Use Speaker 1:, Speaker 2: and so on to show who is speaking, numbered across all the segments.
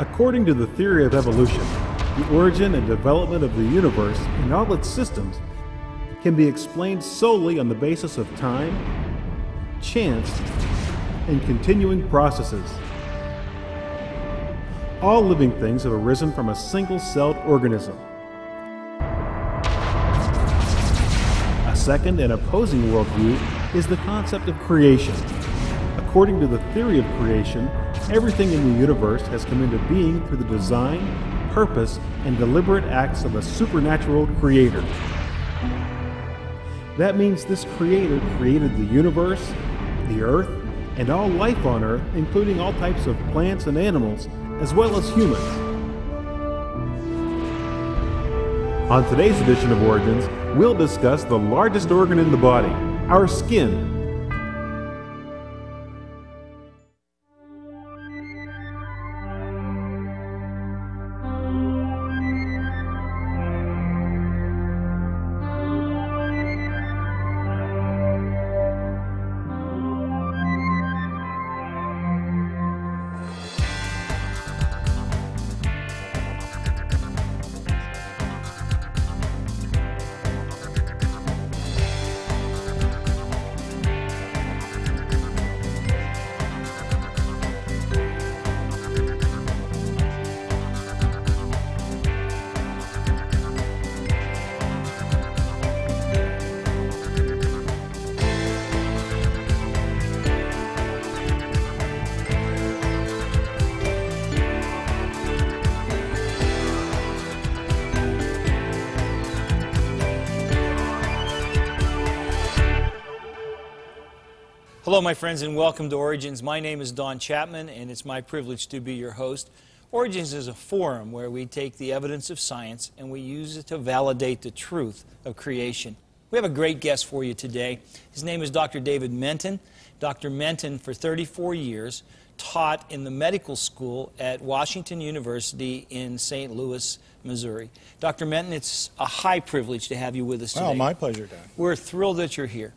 Speaker 1: According to the theory of evolution, the origin and development of the universe and all its systems can be explained solely on the basis of time, chance, and continuing processes. All living things have arisen from a single-celled organism. A second and opposing worldview is the concept of creation. According to the theory of creation, everything in the universe has come into being through the design, purpose, and deliberate acts of a supernatural creator. That means this creator created the universe, the earth, and all life on earth, including all types of plants and animals, as well as humans. On today's edition of Origins, we'll discuss the largest organ in the body, our skin.
Speaker 2: Hello, my friends, and welcome to Origins. My name is Don Chapman, and it's my privilege to be your host. Origins is a forum where we take the evidence of science and we use it to validate the truth of creation. We have a great guest for you today. His name is Dr. David Menton. Dr. Menton, for 34 years, taught in the medical school at Washington University in St. Louis, Missouri. Dr. Menton, it's a high privilege to have you with us today.
Speaker 3: Oh, my pleasure, Don.
Speaker 2: We're thrilled that you're here.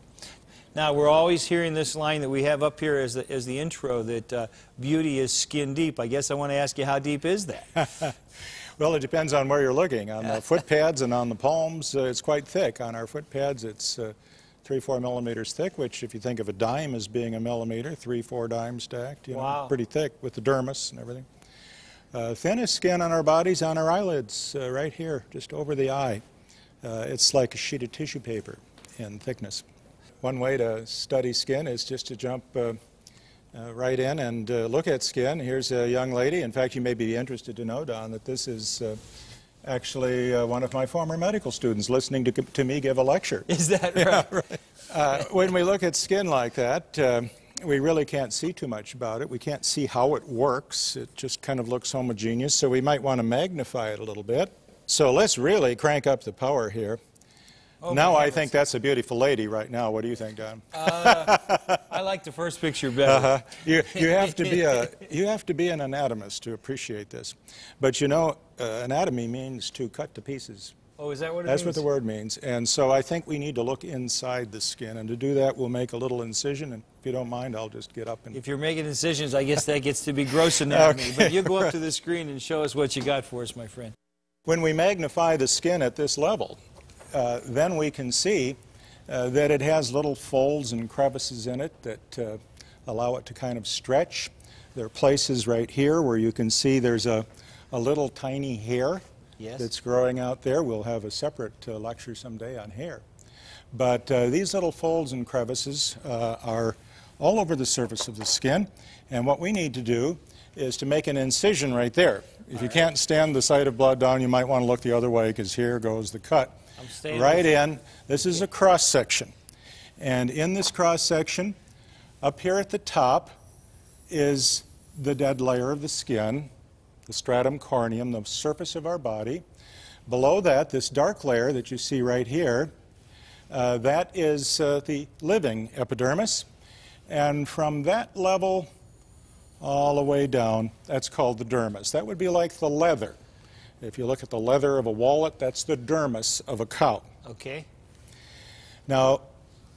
Speaker 2: Now, we're always hearing this line that we have up here as the intro, that beauty is skin deep. I guess I want to ask you, how deep is that?
Speaker 3: Well, it depends on where you're looking. On the foot pads and on the palms, it's quite thick. On our foot pads, it's 3-4 millimeters thick, which if you think of a dime as being a millimeter, 3-4 dimes stacked, you know, pretty thick with the dermis and everything. Thinnest skin on our bodies, on our eyelids, right here, just over the eye. It's like a sheet of tissue paper in thickness. One way to study skin is just to jump right in and look at skin. Here's a young lady. In fact, you may be interested to know, Don, that this is actually one of my former medical students listening to me give a lecture.
Speaker 2: Is that right?
Speaker 3: Yeah, right. When we look at skin like that, we really can't see too much about it. We can't see how it works. It just kind of looks homogeneous, so we might want to magnify it a little bit. So let's really crank up the power here. Oh, now I think that's a beautiful lady right now. What do you think, Don?
Speaker 2: I like the first picture better.
Speaker 3: You have to be an anatomist to appreciate this. But you know, anatomy means to cut to pieces.
Speaker 2: Oh, is that what it means?
Speaker 3: That's what the word means. And so I think we need to look inside the skin. And to do that, we'll make a little incision. And if you don't mind, I'll just get up and...
Speaker 2: If you're making incisions, I guess that gets to be gross anatomy.
Speaker 3: Okay.
Speaker 2: But you go up to the screen and show us what you got for us, my friend.
Speaker 3: When we magnify the skin at this level, then we can see that it has little folds and crevices in it that allow it to kind of stretch. There are places right here where you can see there's a little tiny hair that's growing out there. We'll have a separate lecture someday on hair. But these little folds and crevices are all over the surface of the skin, and what we need to do is to make an incision right there. If you can't stand the sight of blood, Don, you might want to look the other way, because here goes the cut. Right in. This is a cross section. And in this cross section, up here at the top is the dead layer of the skin, the stratum corneum, the surface of our body. Below that, this dark layer that you see right here, that is the living epidermis. And from that level all the way down, that's called the dermis. That would be like the leather. If you look at the leather of a wallet, that's the dermis of a cow.
Speaker 2: Okay.
Speaker 3: Now,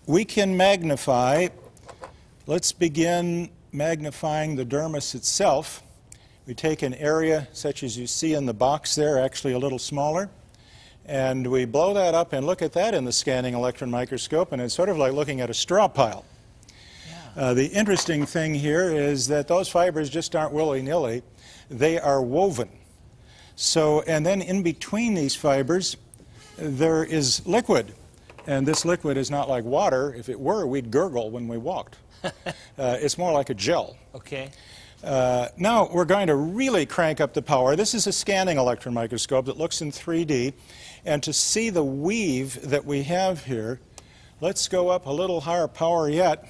Speaker 3: we can magnify. Let's begin magnifying the dermis itself. We take an area such as you see in the box there, actually a little smaller, and we blow that up and look at that in the scanning electron microscope, and it's sort of like looking at a straw pile. The interesting thing here is that those fibers just aren't willy-nilly. They are woven. So, and then in between these fibers, there is liquid. And this liquid is not like water. If it were, we'd gurgle when we walked. It's more like a gel.
Speaker 2: Okay.
Speaker 3: Now we're going to really crank up the power. This is a scanning electron microscope that looks in 3D. And to see the weave that we have here, let's go up a little higher power yet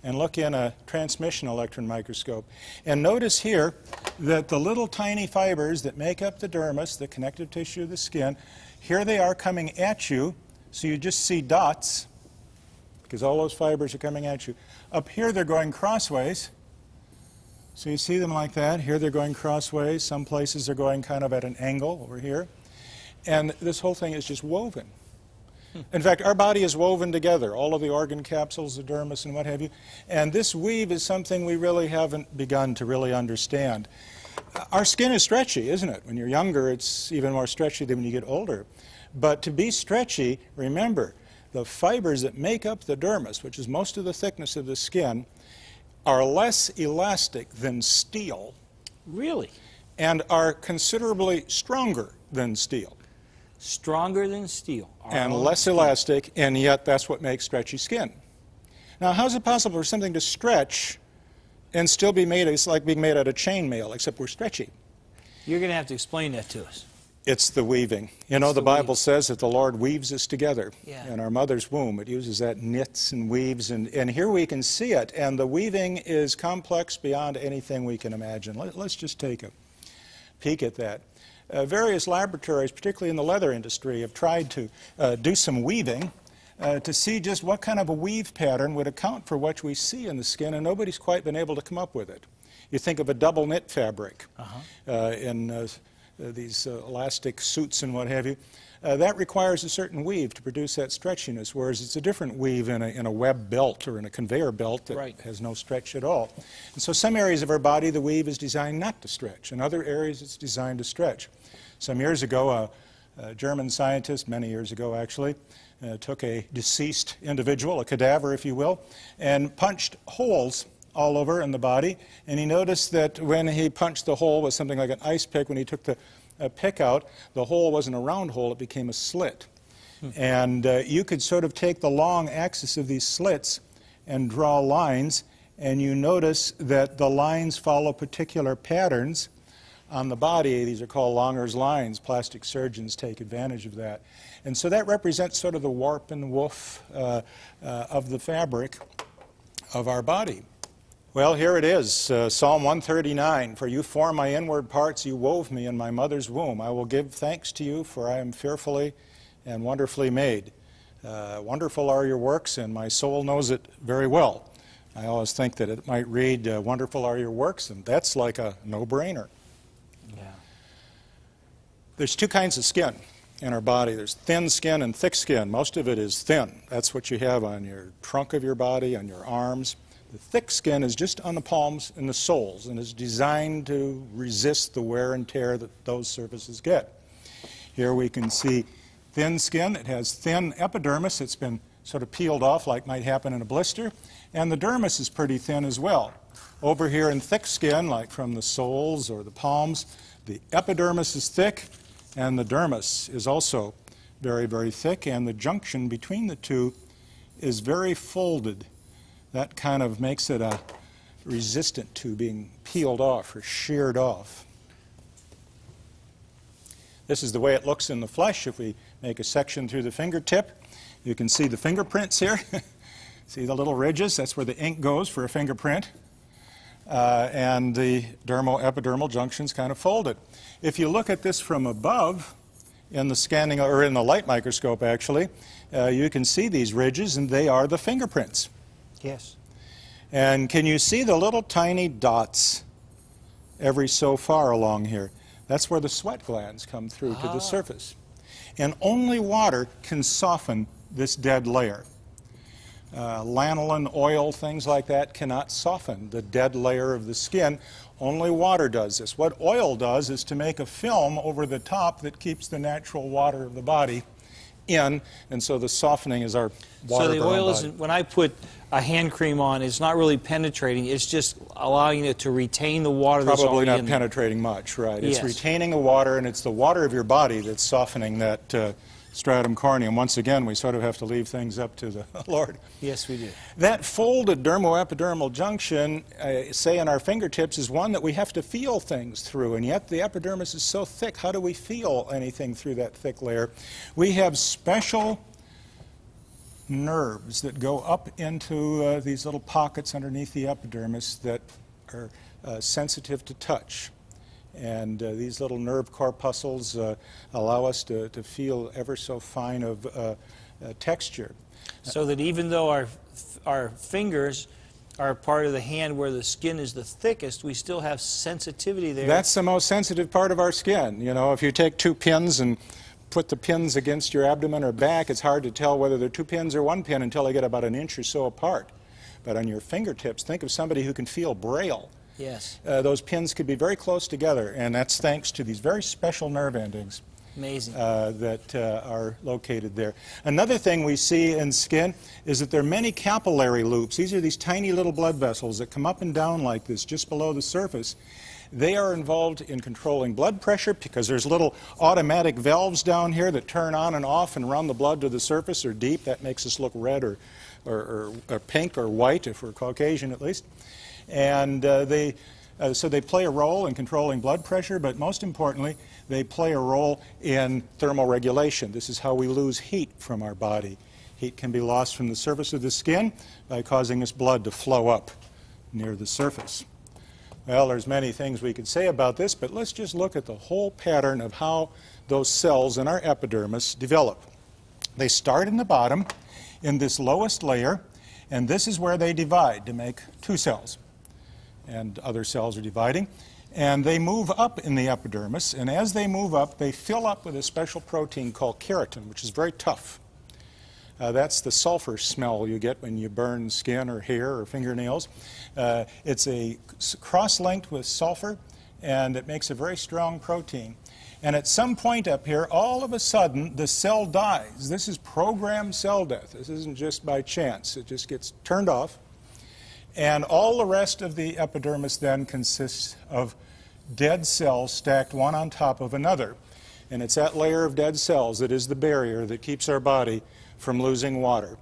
Speaker 3: and look in a transmission electron microscope. And notice here that the little tiny fibers that make up the dermis, the connective tissue of the skin, here they are coming at you. So you just see dots, because all those fibers are coming at you. Up here they're going crossways. So you see them like that. Here they're going crossways. Some places they're going kind of at an angle over here. And this whole thing is just woven. In fact, our body is woven together, all of the organ capsules, the dermis, and what have you. And this weave is something we really haven't begun to really understand. Our skin is stretchy, isn't it? When you're younger, it's even more stretchy than when you get older. But to be stretchy, remember, the fibers that make up the dermis, which is most of the thickness of the skin, are less elastic than steel.
Speaker 2: Really?
Speaker 3: And are considerably stronger than steel.
Speaker 2: Stronger than steel.
Speaker 3: And less elastic, and yet that's what makes stretchy skin. Now, how is it possible for something to stretch and still be made, it's like being made out of chainmail, except we're stretchy?
Speaker 2: You're going to have to explain that to us.
Speaker 3: It's the weaving. You know, the Bible says that the Lord weaves us together in our mother's womb. It uses that, knits and weaves, and here we can see it. And the weaving is complex beyond anything we can imagine. Let's just take a peek at that. Various laboratories, particularly in the leather industry, have tried to do some weaving to see just what kind of a weave pattern would account for what we see in the skin, and nobody's quite been able to come up with it. You think of a double knit fabric in these elastic suits and what have you. That requires a certain weave to produce that stretchiness, whereas it's a different weave in a web belt or in a conveyor belt that has no stretch at all. And so some areas of our body, the weave is designed not to stretch. In other areas, it's designed to stretch. Some years ago, a German scientist, many years ago actually, took a deceased individual, a cadaver if you will, and punched holes all over in the body, and he noticed that when he punched the hole with something like an ice pick, when he took the pick out, the hole wasn't a round hole, it became a slit. And you could sort of take the long axis of these slits and draw lines, and you notice that the lines follow particular patterns on the body. These are called Longer's lines. Plastic surgeons take advantage of that. And so that represents sort of the warp and woof of the fabric of our body. Well, here it is, Psalm 139. For you formed my inward parts, you wove me in my mother's womb. I will give thanks to you, for I am fearfully and wonderfully made. Wonderful are your works, and my soul knows it very well. I always think that it might read, wonderful are your works, and that's like a no-brainer. Yeah. There's two kinds of skin in our body. There's thin skin and thick skin. Most of it is thin. That's what you have on your trunk of your body, on your arms. The thick skin is just on the palms and the soles and is designed to resist the wear and tear that those surfaces get. Here we can see thin skin. It has thin epidermis. It's been sort of peeled off like might happen in a blister. And the dermis is pretty thin as well. Over here in thick skin, like from the soles or the palms, the epidermis is thick and the dermis is also very, very thick. And the junction between the two is very folded. That kind of makes it resistant to being peeled off or sheared off. This is the way it looks in the flesh. If we make a section through the fingertip, you can see the fingerprints here. See the little ridges? That's where the ink goes for a fingerprint. And the dermo-epidermal junction's kind of folded. If you look at this from above, in the scanning, or in the light microscope actually, you can see these ridges, and they are the fingerprints.
Speaker 2: Yes.
Speaker 3: And can you see the little tiny dots every so far along here? That's where the sweat glands come through to the surface. And only water can soften this dead layer. lanolin, oil, things like that cannot soften the dead layer of the skin. Only water does this. What oil does is to make a film over the top that keeps the natural water of the body in, and so the softening is our water.
Speaker 2: So the oil isn't, when I put a hand cream on, it's not really penetrating, it's just allowing it to retain the water that's
Speaker 3: Probably
Speaker 2: already
Speaker 3: not
Speaker 2: in there.
Speaker 3: penetrating much, right. It's
Speaker 2: Yes.
Speaker 3: retaining the water, and it's the water of your body that's softening that stratum corneum. Once again, we sort of have to leave things up to the Lord.
Speaker 2: Yes, we do.
Speaker 3: That folded dermoepidermal junction, say in our fingertips, is one that we have to feel things through, and yet the epidermis is so thick. How do we feel anything through that thick layer? We have special nerves that go up into these little pockets underneath the epidermis that are sensitive to touch. And these little nerve corpuscles allow us to feel ever so fine of texture.
Speaker 2: So that even though our fingers are part of the hand where the skin is the thickest, we still have sensitivity there.
Speaker 3: That's the most sensitive part of our skin. You know, if you take two pins and put the pins against your abdomen or back, it's hard to tell whether they're two pins or one pin until they get about an inch or so apart. But on your fingertips, think of somebody who can feel Braille.
Speaker 2: Yes.
Speaker 3: Those pins could be very close together, and that's thanks to these very special nerve endings.
Speaker 2: Amazing.
Speaker 3: That are located there. Another thing we see in skin is that there are many capillary loops. These are these tiny little blood vessels that come up and down like this just below the surface. They are involved in controlling blood pressure because there's little automatic valves down here that turn on and off and run the blood to the surface or deep. That makes us look red or pink or white, if we're Caucasian at least. And so they play a role in controlling blood pressure, but most importantly, they play a role in thermal regulation. This is how we lose heat from our body. Heat can be lost from the surface of the skin by causing this blood to flow up near the surface. Well, there's many things we could say about this, but let's just look at the whole pattern of how those cells in our epidermis develop. They start in the bottom, in this lowest layer, and this is where they divide to make two cells. And other cells are dividing. And they move up in the epidermis, and as they move up, they fill up with a special protein called keratin, which is very tough. That's the sulfur smell you get when you burn skin or hair or fingernails. It's a cross-linked with sulfur, and it makes a very strong protein. And at some point up here, all of a sudden, the cell dies. This is programmed cell death. This isn't just by chance. It just gets turned off. And all the rest of the epidermis then consists of dead cells stacked one on top of another. And it's that layer of dead cells that is the barrier that keeps our body from losing water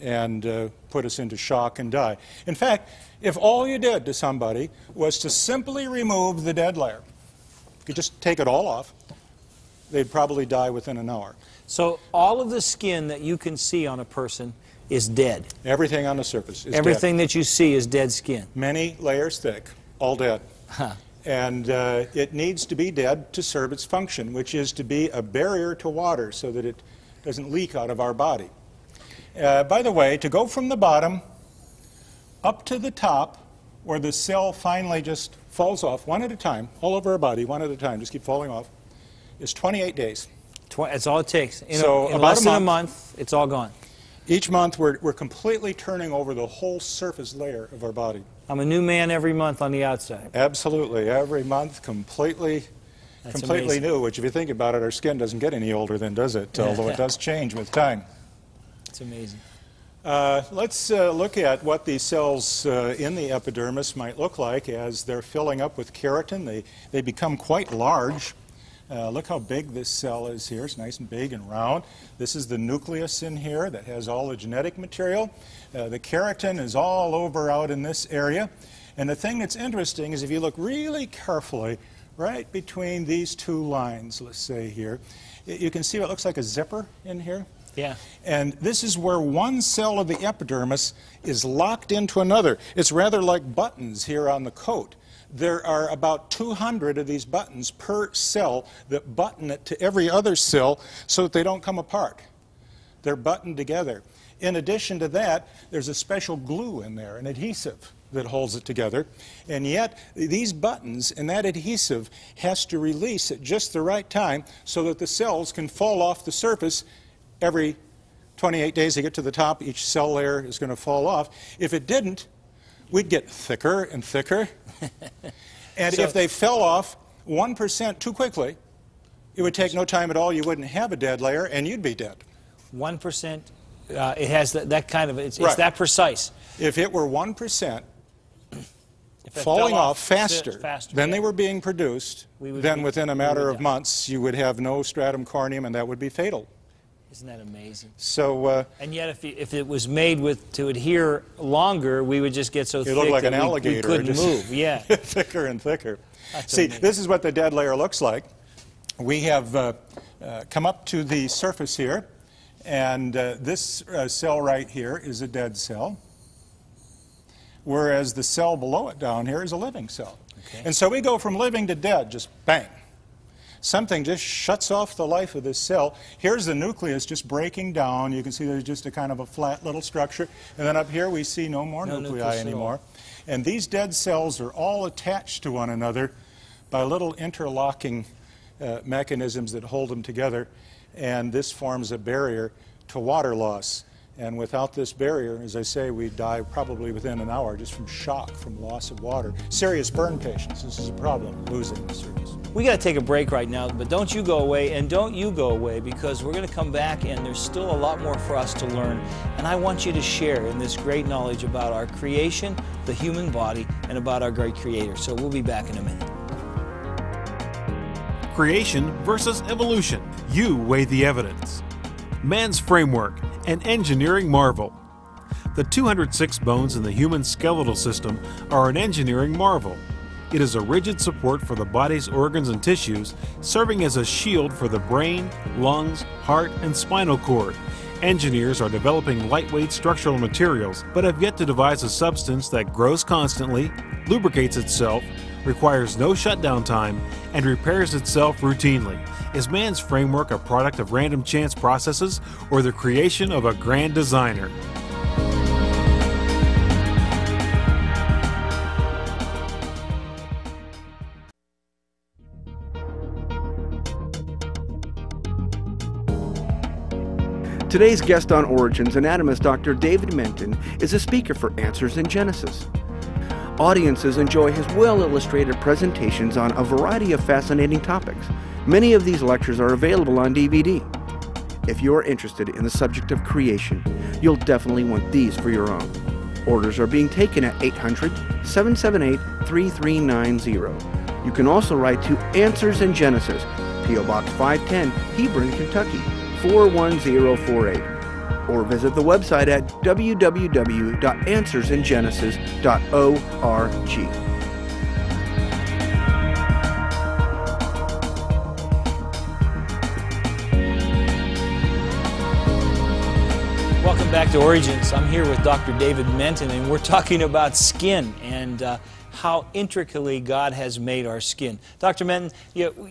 Speaker 3: and put us into shock and die. In fact, if all you did to somebody was to simply remove the dead layer, you could just take it all off, they'd probably die within an hour.
Speaker 2: So all of the skin that you can see on a person is dead.
Speaker 3: Everything on the surface is
Speaker 2: Everything
Speaker 3: dead.
Speaker 2: that you see is dead skin.
Speaker 3: Many layers thick, all dead.
Speaker 2: Huh.
Speaker 3: And it needs to be dead to serve its function, which is to be a barrier to water so that it doesn't leak out of our body. By the way, to go from the bottom up to the top, where the cell finally just falls off one at a time, all over our body, one at a time, just keep falling off, is 28 days.
Speaker 2: That's all it takes. In
Speaker 3: about
Speaker 2: less than a month, it's all gone.
Speaker 3: Each month, we're completely turning over the whole surface layer of our body.
Speaker 2: I'm a new man every month on the outside.
Speaker 3: Absolutely. Every month, completely
Speaker 2: amazing.
Speaker 3: new, which if you think about it, our skin doesn't get any older then, does it? Although it does change with time.
Speaker 2: It's amazing.
Speaker 3: Let's look at what these cells in the epidermis might look like as they're filling up with keratin. They become quite large. Look how big this cell is here. It's nice and big and round. This is the nucleus in here that has all the genetic material. The keratin is all over out in this area. And the thing that's interesting is if you look really carefully, right between these two lines, let's say here, you can see what looks like a zipper in here.
Speaker 2: Yeah.
Speaker 3: And this is where one cell of the epidermis is locked into another. It's rather like buttons here on the coat. There are about 200 of these buttons per cell that button it to every other cell so that they don't come apart. They're buttoned together. In addition to that, there's a special glue in there, an adhesive that holds it together. And yet, these buttons and that adhesive has to release at just the right time so that the cells can fall off the surface every 28 days to get to the top, each cell layer is going to fall off. If it didn't, we'd get thicker and thicker. And
Speaker 2: So,
Speaker 3: if they fell off 1% too quickly, it would take no time at all. You wouldn't have a dead layer, and you'd be dead.
Speaker 2: 1%, it has that kind of, it's
Speaker 3: Right.
Speaker 2: that precise.
Speaker 3: If it were 1%
Speaker 2: If it
Speaker 3: falling
Speaker 2: fell
Speaker 3: off faster than
Speaker 2: yeah.
Speaker 3: they were being produced, then within a matter of months, you would have no stratum corneum, and that would be fatal.
Speaker 2: Isn't that amazing?
Speaker 3: So,
Speaker 2: and yet, if it was made to adhere longer, we would just get so thick
Speaker 3: looked like
Speaker 2: that
Speaker 3: an alligator.
Speaker 2: we couldn't move. Yeah.
Speaker 3: thicker and thicker.
Speaker 2: That's
Speaker 3: See,
Speaker 2: amazing.
Speaker 3: this is what the dead layer looks like. We have come up to the surface here, and this cell right here is a dead cell, whereas the cell below it down here is a living cell.
Speaker 2: Okay.
Speaker 3: And so we go from living to dead, just bang. Something just shuts off the life of this cell. Here's the nucleus just breaking down. You can see there's just a kind of a flat little structure. And then up here we see no more nuclei anymore. And these dead cells are all attached to one another by little interlocking mechanisms that hold them together. And this forms a barrier to water loss. And without this barrier, as I say, we die probably within an hour just from shock, from loss of water. Serious burn patients, this is a problem, losing the service.
Speaker 2: We got to take a break right now, but don't you go away, and don't you go away, because we're going to come back and there's still a lot more for us to learn. And I want you to share in this great knowledge about our creation, the human body, and about our great Creator. So we'll be back in a minute.
Speaker 1: Creation versus evolution. You weigh the evidence. Man's framework, an engineering marvel. The 206 bones in the human skeletal system are an engineering marvel. It is a rigid support for the body's organs and tissues, serving as a shield for the brain, lungs, heart, and spinal cord. Engineers are developing lightweight structural materials, but have yet to devise a substance that grows constantly, lubricates itself, requires no shutdown time, and repairs itself routinely. Is man's framework a product of random chance processes or the creation of a grand designer?
Speaker 4: Today's guest on Origins, anatomist Dr. David Menton, is a speaker for Answers in Genesis. Audiences enjoy his well-illustrated presentations on a variety of fascinating topics. Many of these lectures are available on DVD. If you're interested in the subject of creation, you'll definitely want these for your own. Orders are being taken at 800-778-3390. You can also write to Answers in Genesis, P.O. Box 510, Hebron, Kentucky, 41048, or visit the website at www.answersingenesis.org.
Speaker 2: Welcome back to Origins. I'm here with Dr. David Menton, and we're talking about skin and how intricately God has made our skin. Dr. Menton,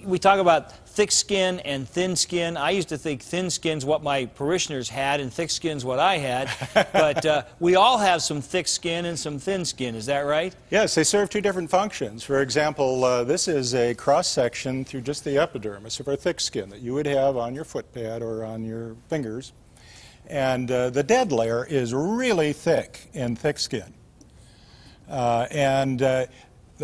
Speaker 2: we talk about thick skin and thin skin. I used to think thin skin's what my parishioners had and thick skin's what I had, but we all have some thick skin and some thin skin. Is that right?
Speaker 3: Yes, they serve two different functions. For example, this is a cross-section through just the epidermis of our thick skin that you would have on your foot pad or on your fingers. And the dead layer is really thick in thick skin. The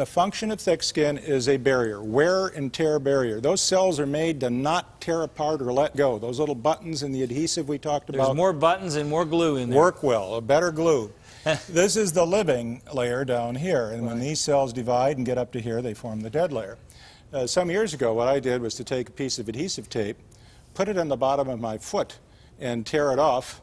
Speaker 3: function of thick skin is a barrier, wear and tear barrier. Those cells are made to not tear apart or let go. Those little buttons in the adhesive we talked about.
Speaker 2: There's more buttons and more glue in there.
Speaker 3: Work well, a better glue. This is the living layer down here, and when these cells divide and get up to here, they form the dead layer. Some years ago, what I did was to take a piece of adhesive tape, put it on the bottom of my foot, and tear it off,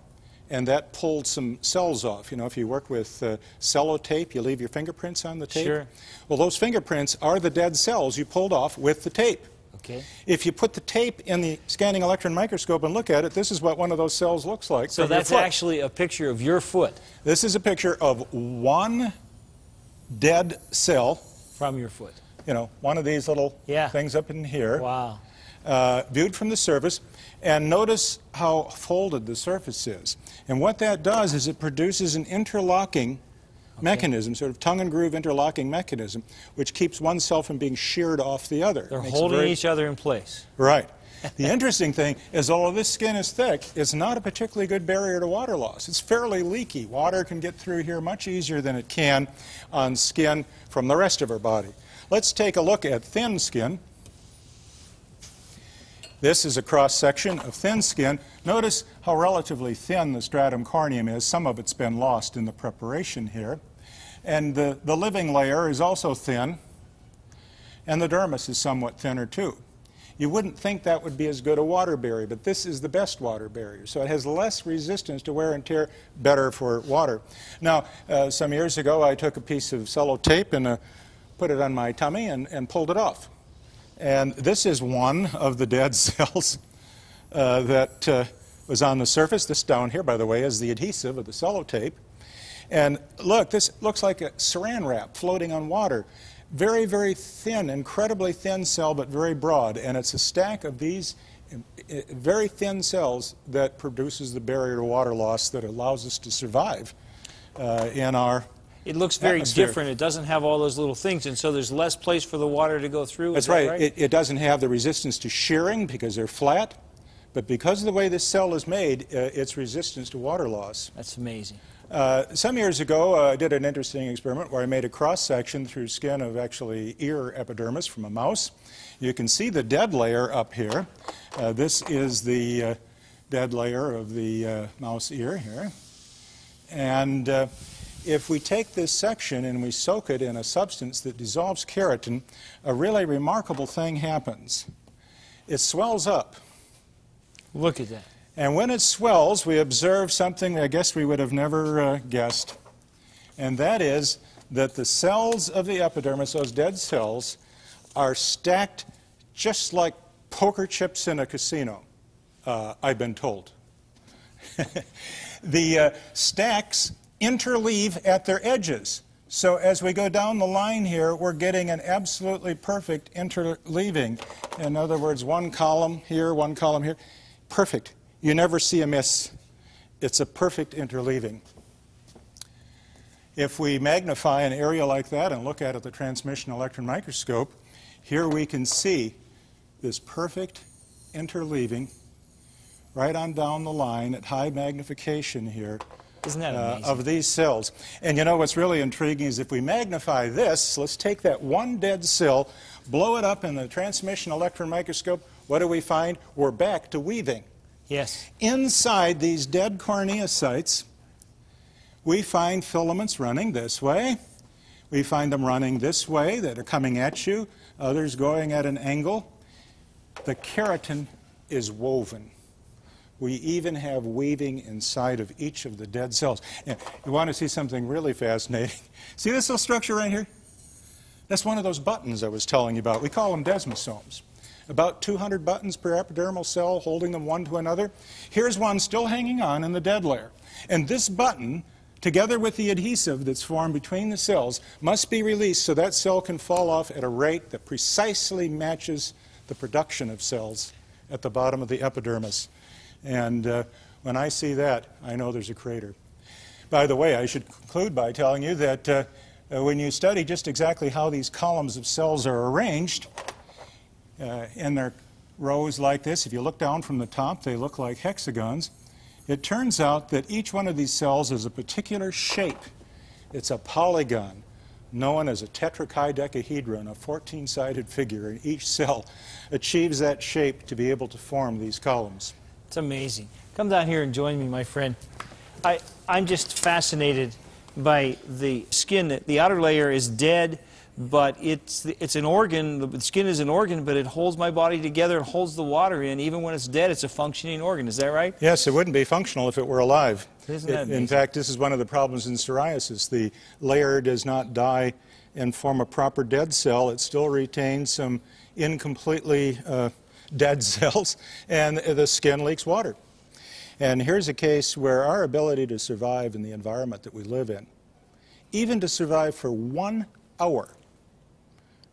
Speaker 3: and that pulled some cells off. You know, if you work with sellotape, you leave your fingerprints on the tape.
Speaker 2: Sure.
Speaker 3: Well, those fingerprints are the dead cells you pulled off with the tape.
Speaker 2: Okay.
Speaker 3: If you put the tape in the scanning electron microscope and look at it, this is what one of those cells looks like.
Speaker 2: So that's actually a picture of your foot.
Speaker 3: This is a picture of one dead cell.
Speaker 2: From your foot.
Speaker 3: You know, one of these little things up in here.
Speaker 2: Wow.
Speaker 3: Viewed from the surface. And notice how folded the surface is. And what that does is it produces an interlocking mechanism, sort of tongue and groove interlocking mechanism, which keeps one cell from being sheared off the other.
Speaker 2: They're holding each other in place.
Speaker 3: Right. The interesting thing is, although this skin is thick, it's not a particularly good barrier to water loss. It's fairly leaky. Water can get through here much easier than it can on skin from the rest of our body. Let's take a look at thin skin. This is a cross-section of thin skin. Notice how relatively thin the stratum corneum is. Some of it's been lost in the preparation here. And the living layer is also thin, and the dermis is somewhat thinner too. You wouldn't think that would be as good a water barrier, but this is the best water barrier. So it has less resistance to wear and tear, better for water. Now, some years ago, I took a piece of sellotape and put it on my tummy and pulled it off. And this is one of the dead cells that was on the surface. This down here, by the way, is the adhesive of the sellotape. And look, this looks like a saran wrap floating on water. Very, very thin, incredibly thin cell, but very broad. And it's a stack of these very thin cells that produces the barrier to water loss that allows us to survive in our
Speaker 2: It looks very
Speaker 3: atmosphere.
Speaker 2: different. It doesn't have all those little things, and so there's less place for the water to go through.
Speaker 3: That's right. It doesn't have the resistance to shearing because they're flat, but because of the way this cell is made, its resistance to water loss.
Speaker 2: That's amazing.
Speaker 3: Some years ago, I did an interesting experiment where I made a cross-section through skin of actually ear epidermis from a mouse. You can see the dead layer up here. This is the dead layer of the mouse ear here. And if we take this section and we soak it in a substance that dissolves keratin, a really remarkable thing happens. It swells up.
Speaker 2: Look at that.
Speaker 3: And when it swells, we observe something I guess we would have never guessed. And that is that the cells of the epidermis, those dead cells, are stacked just like poker chips in a casino, I've been told. The stacks interleave at their edges. So as we go down the line here, we're getting an absolutely perfect interleaving. In other words, one column here, one column here. Perfect. You never see a miss. It's a perfect interleaving. If we magnify an area like that and look at it at the transmission electron microscope, here we can see this perfect interleaving right on down the line at high magnification here.
Speaker 2: Isn't that amazing?
Speaker 3: Of these cells. And you know what's really intriguing is if we magnify this, let's take that one dead cell, blow it up in the transmission electron microscope, what do we find? We're back to weaving.
Speaker 2: Yes.
Speaker 3: Inside these dead corneocytes, we find filaments running this way. We find them running this way that are coming at you, others going at an angle. The keratin is woven. We even have weaving inside of each of the dead cells. And you want to see something really fascinating? See this little structure right here? That's one of those buttons I was telling you about. We call them desmosomes. About 200 buttons per epidermal cell holding them one to another. Here's one still hanging on in the dead layer. And this button, together with the adhesive that's formed between the cells, must be released so that cell can fall off at a rate that precisely matches the production of cells at the bottom of the epidermis. And when I see that, I know there's a crater. By the way, I should conclude by telling you that when you study just exactly how these columns of cells are arranged, in their rows like this, if you look down from the top, they look like hexagons. It turns out that each one of these cells is a particular shape. It's a polygon, known as a tetrachedecahedron, a 14-sided figure, and each cell achieves that shape to be able to form these columns.
Speaker 2: It's amazing. Come down here and join me, my friend. I'm just fascinated by the skin. The outer layer is dead, but it's an organ. The skin is an organ, but it holds my body together and holds the water in. Even when it's dead, it's a functioning organ. Is that right?
Speaker 3: Yes, it wouldn't be functional if it were alive.
Speaker 2: Isn't that amazing?
Speaker 3: In fact, this is one of the problems in psoriasis. The layer does not die and form a proper dead cell. It still retains some incompletely dead cells, and the skin leaks water. And here's a case where our ability to survive in the environment that we live in, even to survive for 1 hour,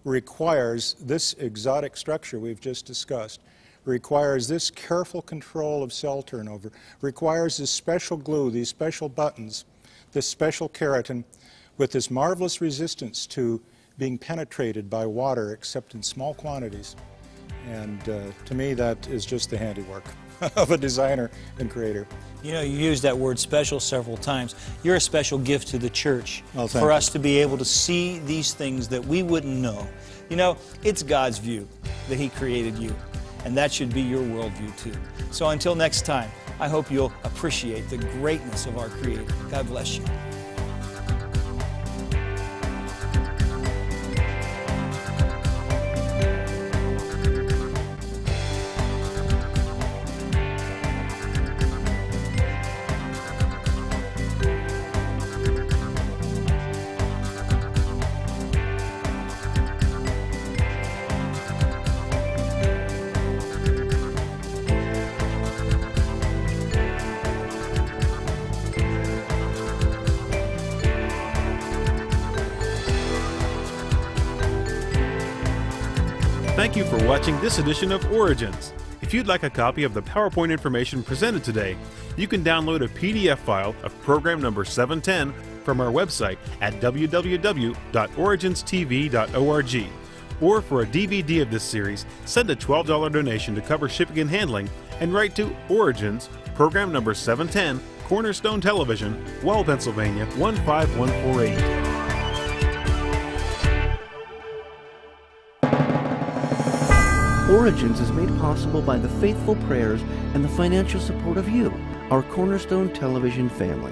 Speaker 3: requires this exotic structure we've just discussed, requires this careful control of cell turnover, requires this special glue, these special buttons, this special keratin, with this marvelous resistance to being penetrated by water except in small quantities. And to me, that is just the handiwork of a designer and creator.
Speaker 2: You know, you used that word special several times. You're a special gift to the church
Speaker 3: for
Speaker 2: us to be able to see these things that we wouldn't know. You know, it's God's view that He created you, and that should be your worldview too. So until next time, I hope you'll appreciate the greatness of our Creator. God bless you.
Speaker 1: Thank you for watching this edition of Origins. If you'd like a copy of the PowerPoint information presented today, you can download a PDF file of program number 710 from our website at www.originstv.org. Or for a DVD of this series, send a $12 donation to cover shipping and handling and write to Origins, program number 710, Cornerstone Television, Wall, Pennsylvania 15148.
Speaker 4: Origins is made possible by the faithful prayers and the financial support of you, our Cornerstone Television family.